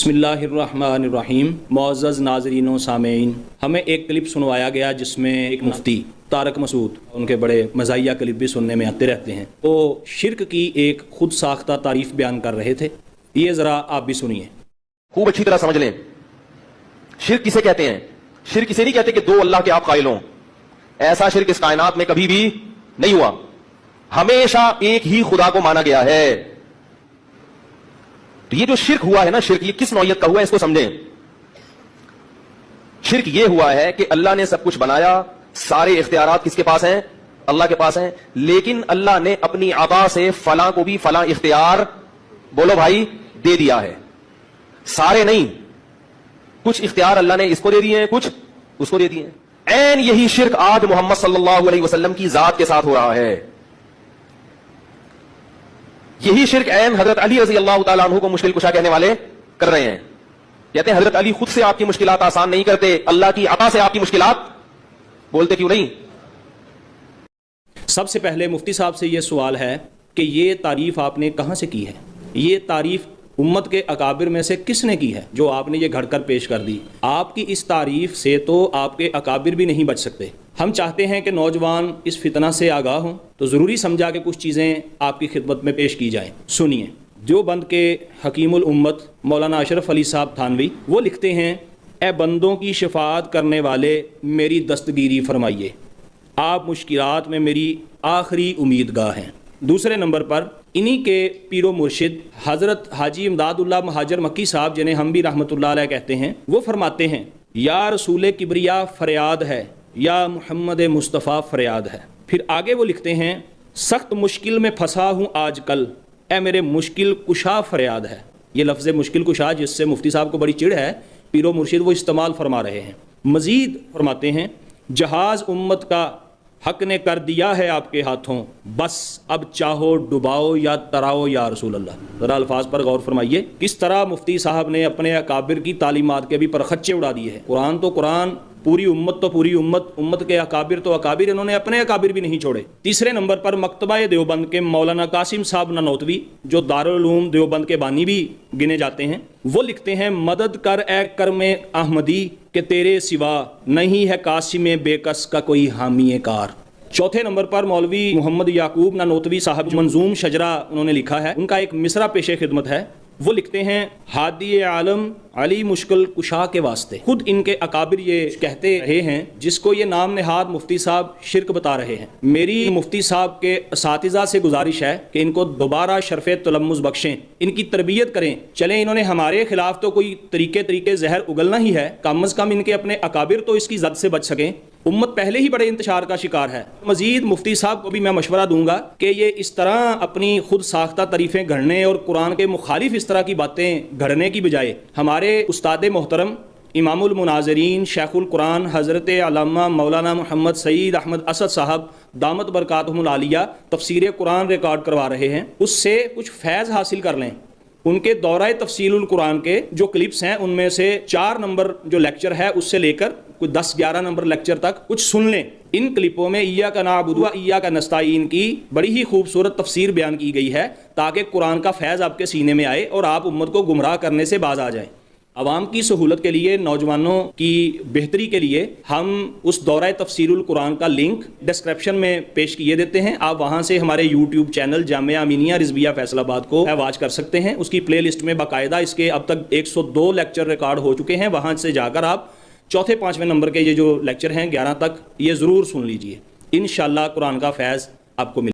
बिस्मिल्लाहिर्रहमानिर्रहीम। मुअज़्ज़ज़ नाज़रीन व सामीन, हमें एक क्लिप सुनवाया गया जिसमें एक मुफ्ती तारक मसूद, उनके बड़े मज़ाहिया क्लिप भी सुनने में आते रहते हैं, वो शिर्क की एक खुद साख्ता तारीफ बयान कर रहे थे। ये ज़रा आप भी सुनिए। खूब अच्छी तरह समझ लें, शिर्क किसे कहते हैं। शिर्क किसे नहीं कहते कि दो अल्लाह के आप कायल हों। ऐसा शिर्क इस कायनात में कभी भी नहीं हुआ। हमेशा एक ही खुदा को माना गया है। तो ये जो शिर्क हुआ है ना, शिर्क ये किस नौयत का हुआ है, इसको समझें। शिर्क ये हुआ है कि अल्लाह ने सब कुछ बनाया, सारे इख्तियारात किसके पास हैं? अल्लाह के पास हैं, लेकिन अल्लाह ने अपनी अता से फलां को भी फलां इख्तियार, बोलो भाई, दे दिया है। सारे नहीं, कुछ इख्तियार अल्लाह ने इसको दे दिए हैं, कुछ उसको दे दिए हैं। ऐन यही शिर्क आज मोहम्मद सल्लल्लाहु अलैहि वसल्लम की जात के साथ हो रहा है। यही शिर्क ऐन हजरत अली रज़ी अल्लाह तआला अन्हु को मुश्किल कुशा कहने वाले कर रहे हैं। कहते हैं हजरत अली खुद से आपकी मुश्किलात आसान नहीं करते, अल्लाह की अता से आपकी मुश्किलात बोलते क्यों नहीं? सबसे पहले मुफ्ती साहब से ये सवाल है कि ये तारीफ आपने कहाँ से की है? ये तारीफ उम्मत के अकाबिर में से किसने की है जो आपने ये घड़कर पेश कर दी? आपकी इस तारीफ से तो आपके अकाबिर भी नहीं बच सकते। हम चाहते हैं कि नौजवान इस फितना से आगाह हों, तो ज़रूरी समझा कि कुछ चीज़ें आपकी खिदमत में पेश की जाएँ। सुनिए। देवबंद के हकीमुल उम्मत मौलाना अशरफ अली साहब थानवी वो लिखते हैं, ए बंदों की शफाअत करने वाले मेरी दस्तगीरी फरमाइए, आप मुश्किलात में मेरी आखिरी उम्मीदगाह हैं। दूसरे नंबर पर इन्हीं के पीरो मुर्शिद हज़रत हाजी इमदादुल्लाह महाजर मक्की साहब, जिन्हें हम भी रहमतुल्लाह अलैह कहते हैं, वो फरमाते हैं, या रसूल किबरिया फरियाद है, या मोहम्मद मुस्तफ़ा फरियाद है। फिर आगे वो लिखते हैं, सख्त मुश्किल में फंसा हूँ आजकल, ए मेरे मुश्किल कुशा फरियाद है। ये लफ्ज़ मुश्किल कुशा जिससे मुफ्ती साहब को बड़ी चिढ़ है, पीरो मुर्शिद वो इस्तेमाल फरमा रहे हैं। मज़ीद फरमाते हैं, जहाज़ उम्मत का हक ने कर दिया है आपके हाथों, बस अब चाहो डुबाओ या तराओ या रसूल अल्लाह। ज़रा अल्फाज पर गौर फरमाइए, किस तरह मुफ्ती साहब ने अपने अकाबिर की तालीमात के भी परखच्चे उड़ा दिए हैं। कुरान तो कुरान, पूरी उम्मत तो पूरी उम्मत, उम्मत के अकाबिर तो अकाबिर, इन्होंने अपने अकाबिर भी नहीं छोड़े। तीसरे नंबर पर मकतबा देवबंद के मौलाना कासिम साहब ननौतवी, जो दारुल उलूम देवबंद के बानी भी गिने जाते हैं, वो लिखते हैं, मदद कर ए कर्म अहमदी के तेरे सिवा नहीं है कासिम बेकस का कोई हामी कार। चौथे नंबर पर मौलवी मोहम्मद याकूब ननौतवी साहब, जो मंजूम शजरा उन्होंने लिखा है, उनका एक मिसरा पेशे खिदमत है। वो लिखते हैं, हादी आलम अली मुश्किल कुशा के वास्ते। खुद इनके अकाबिर ये कहते रहे हैं, जिसको ये नाम नेहाद मुफ्ती साहब शिर्क बता रहे हैं। मेरी मुफ्ती साहब के असातिज़ा से गुजारिश है कि इनको दोबारा शर्फ़े तलम्मुज़ बख्शें, इनकी तरबियत करें। चलें, इन्होंने हमारे खिलाफ तो कोई तरीके जहर उगलना ही है, कम अज़ कम इनके अपने अकाबिर तो इसकी जद से बच सकें। उम्मत पहले ही बड़े इंतशार का शिकार है। मजीद मुफ्ती साहब को भी मैं मशवरा दूंगा कि ये इस तरह अपनी खुद साख्ता तारीफ़ें गढ़ने और कुरान के मुखालिफ इस तरह की बातें गढ़ने की बजाय हमारे उस्ताद मोहतरम इमामुल मुनाज़रीन शेखुल कुरान हज़रत अल्लामा मौलाना मोहम्मद सईद अहमद असद साहब दामत बरकातहुमुल आलिया तफसीर कुरान रिकॉर्ड करवा रहे हैं, उससे कुछ फैज़ हासिल कर लें। उनके दौराए तफसीलुल कुरान के जो क्लिप्स हैं, उनमें से 4 नंबर जो लेक्चर है उससे लेकर कुछ 10-11 नंबर लेक्चर तक कुछ सुन लें। इन क्लिपों में इय्याका नअबुदु व इय्याका नस्तईन की बड़ी ही खूबसूरत तफसीर बयान की गई है, ताकि कुरान का फैज़ आपके सीने में आए और आप उम्मत को गुमराह करने से बाज आ जाएं। अवाम की सहूलत के लिए, नौजवानों की बेहतरी के लिए हम उस दौराए तफसीरुल कुरान का लिंक डिस्क्रिप्शन में पेश किए देते हैं। आप वहाँ से हमारे YouTube channel Jamia anaemia Rizvia Faisalabad को वॉच कर सकते हैं। उसकी प्ले लिस्ट में बाकायदा इसके अब तक 102 लेक्चर रिकॉर्ड हो चुके हैं। वहाँ से जाकर आप चौथे 5वें नंबर के ये जो लेक्चर हैं 11 तक, ये ज़रूर सुन लीजिए। इंशाअल्लाह कुरान का फैज़ आपको मिले।